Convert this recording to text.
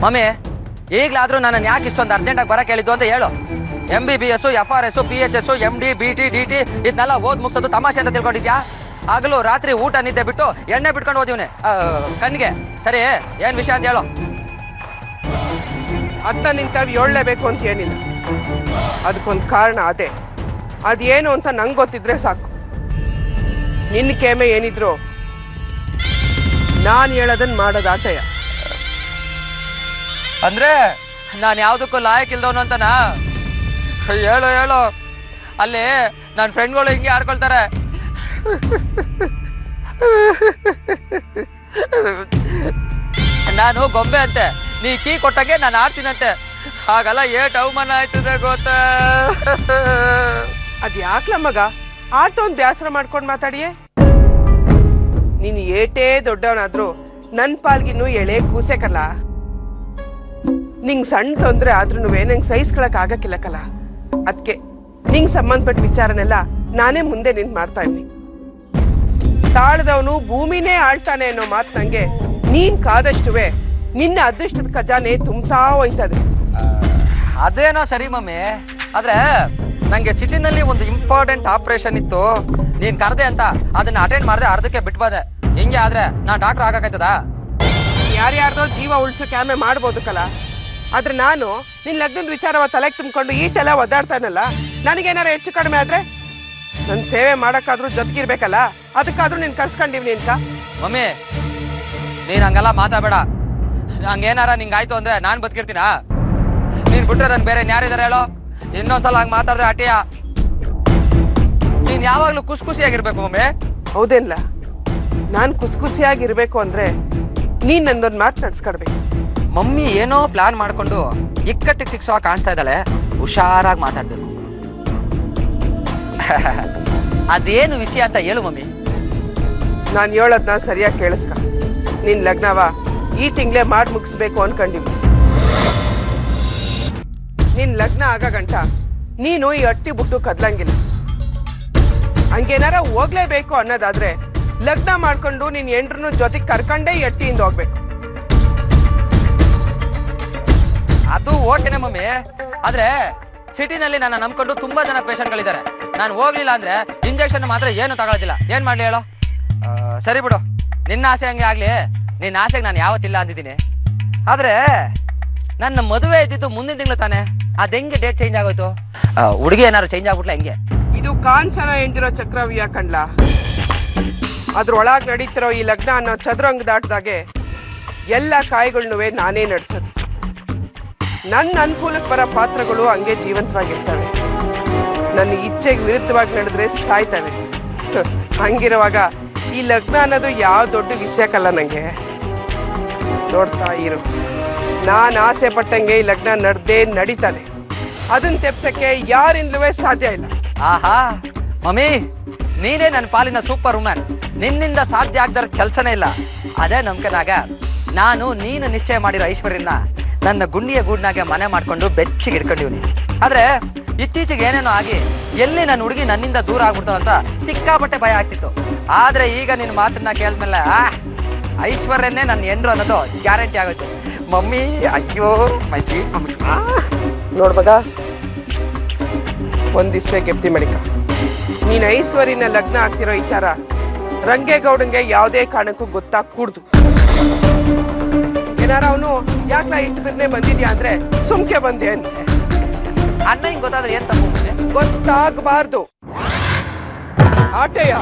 Mummy ಈಗಲಾದ್ರೂ ನನ್ನನ್ನು ಯಾಕೆ ಇಷ್ಟೊಂದು ಅರ್ಜೆಂಟಾಗಿ ಬರಕ್ಕೆ ಹೇಳಿದ್ದು ಅಂತ ಹೇಳು. MBBS, FRS, PHS, MD, BT, DT ಇದನ್ನೆಲ್ಲ ಓದ್ ಮುಗಿಸೋದು ತಮಾಷೆ ಅಂತ ತಿಳ್ಕೊಂಡಿದ್ಯಾ? ಆಗಲೂ ರಾತ್ರಿ ಊಟ ನಿದ್ದೆ ಬಿಟ್ಟು ಎಣ್ಣೆ ಬಿಟ್ಕೊಂಡು ಹೋದಿವ್ನೆ ಕಣ್ಣಿಗೆ. ಸರಿ, ಏನು ವಿಷಯ ಅಂತ ಹೇಳು. ಅತ್ತ ನಿಂತಾವ್ ಹೇಳಲೇಬೇಕು ಅಂತ ಏನಿಲ್ಲ, ಅದಕ್ಕೊಂದು ಕಾರಣ ಅದೇ. ಅದೇನು ಅಂತ ನಂಗೆ ಗೊತ್ತಿದ್ರೆ ಸಾಕು. ನಿನ್ನ ಕೇಮೆ ಏನಿದ್ರು ನಾನು ಹೇಳೋದನ್ನ ಮಾಡೋದು ಆಟಯ. ಅಂದ್ರೆ ನಾನು ಯಾವುದಕ್ಕೂ ಲಾಯಕ್ ಇಲ್ದವನು ಅಂತನಾ? ಹೇಳು ಹೇಳು. ಅಲ್ಲಿ ನನ್ನ ಫ್ರೆಂಡ್ಗಳು ಹಿಂಗೆ ಆಡ್ಕೊಳ್ತಾರೆ. ನಾನು ಗೊಂಬೆ ಅಂತೆ, ನೀ ಕೀ ಕೊಟ್ಟಾಗೆ ನಾನು ಆಡ್ತೀನಂತೆ. ಹಾಗಲ್ಲ ಏಟ್ ಅವಮಾನ ಆಯ್ತದೆ ಗೊತ್ತಾ? ಅದು ಯಾಕ್ಲ ಮಗ ಆಟ ಒಂದು ಬೇಸರ ಮಾಡ್ಕೊಂಡು ಮಾತಾಡಿಯೇ? ನೀನು ಏಟೇ ದೊಡ್ಡವನಾದ್ರು ನನ್ನ ಪಾಲ್ಗಿನ್ನು ಎಳೆ ಕೂಸೆಕಲ್ಲ. ನಿಂಗೆ ಸಣ್ಣ ತೊಂದರೆ ಆದ್ರೂ ನಂಗೆ ಸಹಿಸ್ಕೊಳಕ್ ಆಗಕ್ಕಿಲ್ಲಕಲ್ಲ. ಅದಕ್ಕೆ ನಿಂಗೆ ಸಂಬಂಧಪಟ್ಟ ವಿಚಾರನೆಲ್ಲ ನಾನೇ ಮುಂದೆ ನಿಂತು ಮಾಡ್ತಾ ಇದ್ದೀನಿ. ತಾಳ್ದವನು ಭೂಮಿನೇ ಆಳ್ತಾನೆ ಅನ್ನೋ ಮಾತು ನಂಗೆ ನೀನ್ ಕಾದಷ್ಟುವೆ ನಿನ್ನ ಅದೃಷ್ಟದ ಖಜಾನೆ ತುಂಬ್ತಾ ಹೋಯ್ತದೆ. ಅದೇನೋ ಸರಿ ಮಮ್ಮಿ, ಆದ್ರೆ ನಂಗೆ ಸಿಟಿನಲ್ಲಿ ಒಂದು ಇಂಪಾರ್ಟೆಂಟ್ ಆಪರೇಷನ್ ಇತ್ತು, ನೀನ್ ಕರೆದೆ ಅಂತ ಅದನ್ನ ಅಟೆಂಡ್ ಮಾಡಿದೆ, ಅರ್ಧಕ್ಕೆ ಬಿಟ್ಬಾದೆ. ಹಿಂಗೆ ಆದ್ರೆ ನಾನ್ ಡಾಕ್ಟರ್ ಆಗಕ್ಕಾಯ್ತದ? ಯಾರ್ಯಾರ್ದೋ ಜೀವ ಉಳ್ಸೋ ಕ್ಯಾಮೆ ಮಾಡ್ಬೋದಕ್ಕಲ್ಲ. ಆದ್ರೆ ನಾನು ನಿನ್ ಲಗ್ನದ ವಿಚಾರವ ತಲೆಗೆ ತುಂಬಿಕೊಂಡು ಈಟೆಲ್ಲ ಒದ್ದಾಡ್ತಾನಲ್ಲ, ನನಗೇನಾರ ಹೆಚ್ಚು ಕಡಿಮೆ ಆದ್ರೆ ನನ್ ಸೇವೆ ಮಾಡಕ್ಕಾದ್ರೂ ಜೊತೆಗಿರ್ಬೇಕಲ್ಲ. ಅದಕ್ಕಾದ್ರೂ ನೀನ್ ಕರ್ಸ್ಕೊಂಡಿವ್ನಿ ಅಂತ. ಮಮ್ಮಿ ನೀನ್ ಹಂಗೆಲ್ಲ ಮಾತಾಡಬೇಡ. ಹಂಗೇನಾರ ನಿಂಗಾಯ್ತು ಅಂದ್ರೆ ನಾನ್ ಬದುಕಿರ್ತೀನ? ನೀನ್ ಬಿಟ್ರೆ ನನ್ ಬೇರೆ ಯಾರಿದಾರೆ ಹೇಳೋ? ಇನ್ನೊಂದ್ಸಲ ಹಂಗ್ ಮಾತಾಡಿದ್ರೆ ಅಟಿಯ. ನೀನ್ ಯಾವಾಗ್ಲೂ ಖುಷಿಯಾಗಿರ್ಬೇಕು ಮಮ್ಮಿ. ಹೌದೇನ್ಲ? ನಾನ್ ಖುಷಿಯಾಗಿರ್ಬೇಕು ಅಂದ್ರೆ ನೀನ್ ನಂದೊಂದ್ ಮಾತು ನಡ್ಸ್ಕೊಡ್ಬೇಕು. ಮಮ್ಮಿ ಏನೋ ಪ್ಲಾನ್ ಮಾಡ್ಕೊಂಡು ಇಕ್ಕಟ್ಟಿಗೆ ಸಿಕ್ಸೋ ಕಾಣಿಸ್ತಾ ಇದ್ದಾಳೆ, ಹುಷಾರಾಗಿ ಮಾತಾಡ್ಬೇಕು. ಅದೇನು ವಿಷಯ ಅಂತ ಹೇಳು ಮಮ್ಮಿ. ನಾನು ಹೇಳೋದ್ನ ಸರಿಯಾಗಿ ಕೇಳಿಸ್ಕ. ನಿನ್ ಲಗ್ನವ ಈ ತಿಂಗಳೇ ಮಾಡಿ ಮುಗಿಸ್ಬೇಕು ಅನ್ಕೊಂಡಿವಿ. ನಿನ್ ಲಗ್ನ ಆಗ ಗಂಟ ನೀನು ಈ ಅಟ್ಟಿ ಬಿಟ್ಟು ಕದ್ಲಂಗಿಲ್ಲ. ಹಂಗೇನಾರ ಹೋಗ್ಲೇಬೇಕು ಅನ್ನೋದಾದ್ರೆ ಲಗ್ನ ಮಾಡ್ಕೊಂಡು ನೀನ್ ಎಂಟ್ರನ್ನು ಜೊತೆಗೆ ಕರ್ಕೊಂಡೇ ಈ ಅಟ್ಟಿಯಿಂದ ಹೋಗ್ಬೇಕು. ಅದು ಓಕೆನೆ ಮಮ್ಮಿ, ಆದ್ರೆ ಸಿಟಿನಲ್ಲಿ ನನ್ನ ನಂಬ್ಕೊಂಡು ತುಂಬಾ ಜನ ಪೇಷಂಟ್ಗಳಿದ್ದಾರೆ. ನಾನು ಹೋಗ್ಲಿಲ್ಲ ಅಂದ್ರೆ ಇಂಜೆಕ್ಷನ್ ಮಾತ್ರ ಏನು ತಗೊಳ್ಳೋದಿಲ್ಲ. ಏನ್ ಮಾಡ್ಲಿ ಹೇಳೋ? ಸರಿ ಬಿಡು, ನಿನ್ನ ಆಸೆ ಹಂಗೆ ಆಗ್ಲಿ. ನಿನ್ನ ಆಸೆಗೆ ನಾನು ಯಾವತ್ತಿಲ್ಲ ಅಂದಿದ್ದೀನಿ. ಆದ್ರೆ ನನ್ನ ಮದುವೆ ಇದ್ದಿದ್ದು ಮುಂದಿನ ತಿಂಗಳು ತಾನೆ, ಅದ್ ಹೆಂಗೆ ಡೇಟ್ ಚೇಂಜ್ ಆಗೋಯ್ತು? ಹುಡುಗಿ ಏನಾದ್ರು ಚೇಂಜ್ ಆಗ್ಬಿಟ್ಲ ಹೆಂಗೆ? ಇದು ಕಾಂಚನ ಎಂಟಿರೋ ಚಕ್ರವ್ಯೂಹ ಕಂಡ್ಲ. ಅದ್ರೊಳಗ್ ನಡೀತಿರೋ ಈ ಲಗ್ನ ಅನ್ನೋ ಚದುರಂಗ ದಾಟ್ದಾಗೆ ಎಲ್ಲ ಕಾಯಿಗಳ್ನುವೆ ನಾನೇ ನಡ್ಸೋದು. ನನ್ನ ಅನುಕೂಲಕ್ಕೆ ಬರೋ ಪಾತ್ರಗಳು ಹಂಗೆ ಜೀವಂತವಾಗಿರ್ತವೆ. ನನ್ನ ಇಚ್ಛೆಗೆ ವಿರುದ್ಧವಾಗಿ ನಡೆದ್ರೆ ಸಾಯ್ತವೆ. ಹಂಗಿರುವಾಗ ಈ ಲಗ್ನ ಅನ್ನೋದು ಯಾವ ದೊಡ್ಡ ವಿಷಯಕ್ಕಲ್ಲ. ನಂಗೆ ನೋಡ್ತಾ ಇರು, ನಾನು ಆಸೆ ಪಟ್ಟಂಗೆ ಈ ಲಗ್ನ ನಡೀತಾನೆ. ಅದನ್ನ ತೆಪ್ಸಕ್ಕೆ ಯಾರಿಂದಲೂ ಸಾಧ್ಯ ಇಲ್ಲ. ಆಹಾ ಮಮ್ಮಿ, ನೀನೇ ನನ್ನ ಪಾಲಿನ ಸೂಪರ್ ವುಮನ್. ನಿನ್ನಿಂದ ಸಾಧ್ಯ ಆಗದ ಕೆಲಸನೇ ಇಲ್ಲ. ಅದೇ ನಂಬಿಕೆನಾಗ ನಾನು ನೀನು ನಿಶ್ಚಯ ಮಾಡಿರೋ ಐಶ್ವರ್ಯನ ನನ್ನ ಗುಂಡಿಯ ಗೂಡ್ನಾಗೆ ಮನೆ ಮಾಡ್ಕೊಂಡು ಬೆಚ್ಚಿಗೆ ಇಟ್ಕೊಂಡಿವ್ನಿ. ಆದ್ರೆ ಇತ್ತೀಚೆಗೆ ಏನೇನೋ ಆಗಿ ಎಲ್ಲಿ ನನ್ನ ಹುಡುಗಿ ನನ್ನಿಂದ ದೂರ ಆಗ್ಬಿಡ್ತಾಳಂತ ಸಿಕ್ಕಾಪಟ್ಟೆ ಭಯ ಆಗ್ತಿತ್ತು. ಆದ್ರೆ ಈಗ ನಿನ್ನ ಮಾತನ್ನ ಕೇಳಿದ್ಮೇಲೆ ಐಶ್ವರ್ಯನೇ ನನ್ನ ಹೆಂಡ್ರು ಅನ್ನೋದು ಗ್ಯಾರಂಟಿ ಆಗೋಯ್ತು ಮಮ್ಮಿ. ಅಯ್ಯೋ ಮೈಸಿ ನೋಡ್ಬಗ, ಒಂದ್ ದಿವ್ಸ ಗೆಪ್ತಿ ಮಡಿಕ, ನೀನ್ ಐಶ್ವರ್ಯನ ಲಗ್ನ ಆಗ್ತಿರೋ ವಿಚಾರ ರಂಗೇಗೌಡಂಗೆ ಯಾವುದೇ ಕಾರಣಕ್ಕೂ ಗೊತ್ತಾಗ್ಕೂಡ್ದು. ಏನಾರ ಅವನು ಯಾಕೆ ಇಟ್ಟು ಬಿರ್ನೆ ಬಂದಿದ್ಯಾ ಅಂದ್ರೆ ಸುಮ್ಕೆ ಬಂದೆ ಅಂತ ಅಣ್ಣ ಹಿಂಗ್ ಗೊತ್ತಾದ್ರೆ ಏನ್ ತಪ್ಪು? ಗೊತ್ತಾಗಬಾರ್ದು ಆಟೆಯ.